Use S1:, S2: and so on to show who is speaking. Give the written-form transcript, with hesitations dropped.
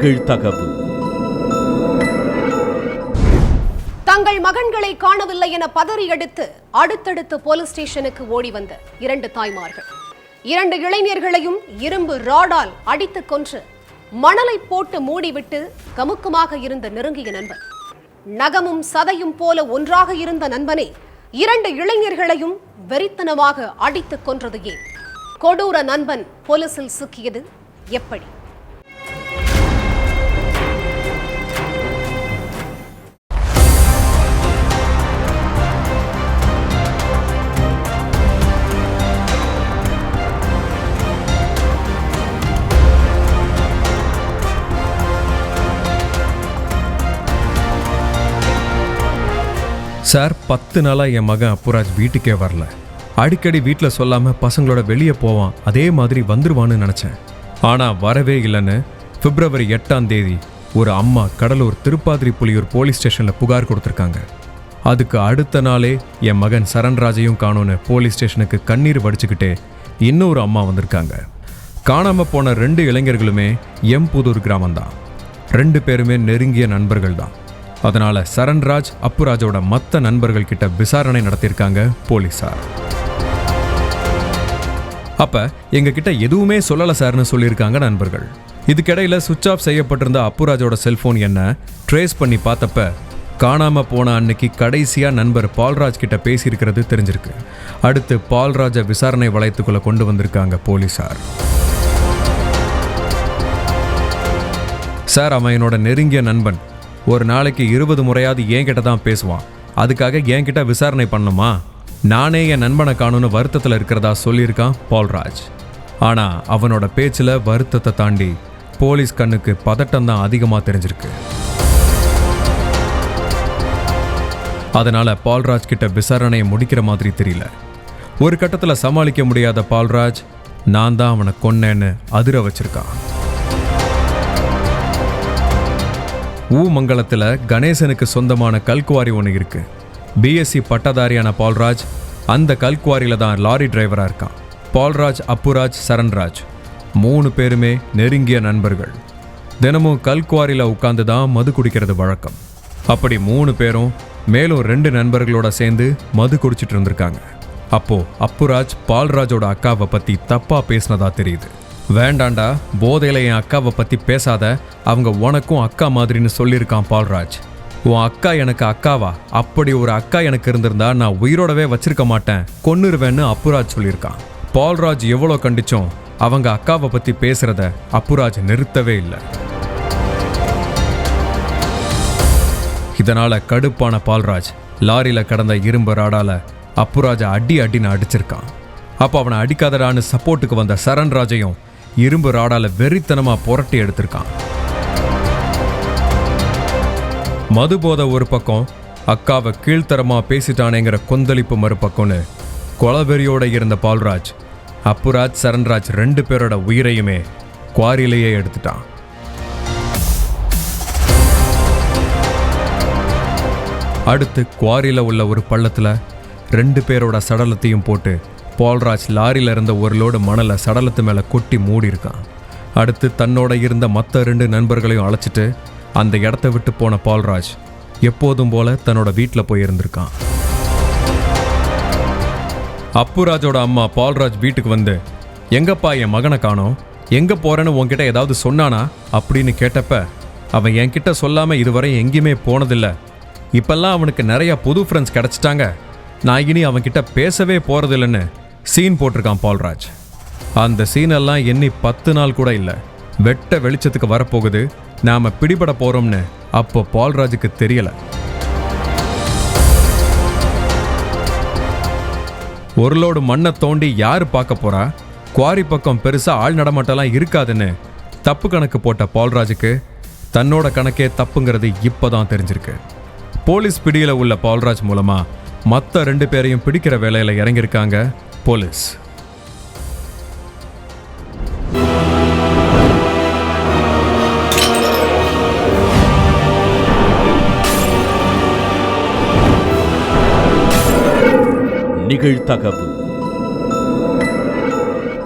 S1: நிகழ்தகவு.
S2: தங்கள் மகன்களை காணவில்லை என பதறியடித்து அடுத்தடுத்து போலீஸ் ஸ்டேஷனுக்கு ஓடி வந்த 2 தாய்மார்கள், 2 இளைஞர்களையும் இரும்பு ராடால் அடித்துக் கொன்று மணலை போட்டு மூடிவிட்டு கமுக்கமாக இருந்த நெருங்கிய நண்பன், நகமும் சதையும் போல ஒன்றாக இருந்த நண்பனே 2 இளைஞர்களையும் வெறித்தனமாக அடித்துக் கொன்றது ஏன்? கொடூர நண்பன் போலீசில் சிக்கியது எப்படி?
S3: சார், 10 நாளா என் மகன் அப்புராஜ் வீட்டுக்கே வரல. அடிக்கடி வீட்டில் சொல்லாம பசங்களோட வெளியே போவான், அதே மாதிரி வந்துருவான்னு நினைச்சேன். ஆனா வரவே இல்லைன்னு பிப்ரவரி 8ஆம் தேதி ஒரு அம்மா கடலூர் திருப்பாதிரி புலியூர் போலீஸ் ஸ்டேஷன்ல புகார் கொடுத்துருக்காங்க. அதுக்கு அடுத்த நாளே என் மகன் சரண்ராஜையும் காணோன்னு போலீஸ் ஸ்டேஷனுக்கு கண்ணீர் வடிச்சுக்கிட்டே இன்னொரு அம்மா வந்திருக்காங்க. காணாம போன 2 இளைஞர்களுமே எம்புதூர் கிராமம்தான். 2 பேருமே நெருங்கிய நண்பர்கள் தான். அதனால சரண்ராஜ், அப்புராஜோட மற்ற நண்பர்கள் கிட்ட விசாரணை நடத்தியிருக்காங்க போலீசார். அப்ப எங்க கிட்ட எதுவுமே சொல்லல சார்னு சொல்லியிருக்காங்க நண்பர்கள். இதுக்கிடையில சுவிட்ச் ஆஃப் செய்யப்பட்டிருந்த அப்புராஜோட செல்போன் என்ன ட்ரேஸ் பண்ணி பார்த்தப்ப காணாம போன அன்னைக்கு கடைசியா நண்பர் பால்ராஜ் கிட்ட பேசியிருக்கிறது தெரிஞ்சிருக்கு. அடுத்து பால்ராஜை விசாரணை வளையத்துக்குள்ள கொண்டு வந்திருக்காங்க போலீசார். சார், அவன் என்னோட நெருங்கிய நண்பன். ஒரு நாளைக்கு 20 முறையாவது என்கிட்ட தான் பேசுவான். அதுக்காக என்கிட்ட விசாரணை பண்ணுமா? நானே என் நண்பனை காணும்னு வருத்தத்தில் இருக்கிறதா சொல்லியிருக்கான் பால்ராஜ். ஆனா அவனோட பேச்சில் வருத்தத்தை தாண்டி போலீஸ் கண்ணுக்கு பதட்டம் தான் அதிகமாக தெரிஞ்சிருக்கு. அதனால பால்ராஜ் கிட்ட விசாரணையை முடிக்கிற மாதிரி தெரியல. ஒரு கட்டத்தில் சமாளிக்க முடியாத பால்ராஜ், நான் தான் அவனை கொன்னேன்னு அதிர வச்சிருக்கான். ஊமங்கலத்தில் கணேசனுக்கு சொந்தமான கல்குவாரி ஒன்று இருக்கு. பிஎஸ்சி பட்டதாரியான பால்ராஜ் அந்த கல்குவாரியில தான் லாரி டிரைவரா இருக்கான். பால்ராஜ், அப்புராஜ், சரண்ராஜ் 3 பேருமே நெருங்கிய நண்பர்கள். தினமும் கல்குவாரியில உட்கார்ந்து தான் மது குடிக்கிறது வழக்கம். அப்படி 3 பேரும் மேலும் 2 நண்பர்களோட சேர்ந்து மது குடிச்சிட்டு இருந்திருக்காங்க. அப்போ அப்புராஜ் பால்ராஜோட அக்காவை பத்தி தப்பா பேசினதா தெரியுது. வேண்டாண்டா, போதையில என் அக்காவை பத்தி பேசாத, அவங்க உனக்கும் அக்கா மாதிரின்னு சொல்லியிருக்கான் பால்ராஜ். உன் அக்கா எனக்கு அக்காவா? அப்படி ஒரு அக்கா எனக்கு இருந்திருந்தா நான் உயிரோடவே வச்சிருக்க மாட்டேன், கொன்னுருவேன்னு அப்புராஜ் சொல்லியிருக்கான். பால்ராஜ் எவ்வளோ கண்டிச்சோம் அவங்க அக்காவை பத்தி பேசுறத அப்புராஜ் நிறுத்தவே இல்லை. இதனால கடுப்பான பால்ராஜ் லாரியில கடந்த இரும்பு ராடால அப்புராஜை அடின்னு அடிச்சிருக்கான். அப்போ அவனை அடிக்காதடான்னு சப்போர்ட்டுக்கு வந்த சரண்ராஜையும் இரும்பு ராடால வெறித்தனமா புரட்டி எடுத்திருக்கான். மது போத ஒரு பக்கம், அக்காவை கீழ்த்தரமா பேசிட்டானேங்கிற கொந்தளிப்பு மறுபக்கம்னு கொலவெறியோட இருந்த பால்ராஜ், அப்புராஜ், சரண்ராஜ் 2 பேரோட உயிரையுமே குவாரியிலேயே எடுத்துட்டான். அடுத்து குவாரியில உள்ள ஒரு பள்ளத்துல 2 பேரோட சடலத்தையும் போட்டு பால்ராஜ் லாரியில இருந்த ஒரு லோடு மணலை சடலத்து மேல கொட்டி மூடி இருக்கான். அடுத்து தன்னோட இருந்த மற்ற 2 நண்பர்களையும் அழைச்சிட்டு அந்த இடத்த விட்டு போன பால்ராஜ் எப்போதும் போல தன்னோட வீட்டில் போய் இருந்திருக்கான். அப்புராஜோட அம்மா பால்ராஜ் வீட்டுக்கு வந்து, எங்கப்பா என் மகனை காணோம், எங்க போறேன்னு உன்கிட்ட ஏதாவது சொன்னானா அப்படின்னு கேட்டப்ப, அவன் என்கிட்ட சொல்லாம இதுவரை எங்கேயுமே போனதில்ல, இப்பெல்லாம் அவனுக்கு நிறைய புது ஃப்ரெண்ட்ஸ் கிடைச்சிட்டாங்க, நான் இனி அவன்கிட்ட பேசவே போறதில்லைன்னு சீன் போட்டிருக்கான் பால்ராஜ். அந்த சீனெல்லாம் எண்ணி 10 நாள் கூட இல்லை, வெட்ட வெளிச்சத்துக்கு வரப்போகுது, நாம பிடிபட போறோம்னு அப்போ பால்ராஜுக்கு தெரியல. ஒரு லோடு மண்ணை தோண்டி யாரு பார்க்க போறா, குவாரி பக்கம் பெருசா ஆள் நடமாட்டெல்லாம் இருக்காதுன்னு தப்பு கணக்கு போட்ட பால்ராஜுக்கு தன்னோட கணக்கே தப்புங்கிறது இப்பதான் தெரிஞ்சிருக்கு. போலீஸ் பிடியில உள்ள பால்ராஜ் மூலமா மற்ற 2 பேரையும் பிடிக்கிற வேலையில இறங்கியிருக்காங்க போலீஸ்.
S1: நிகழ்தகவு.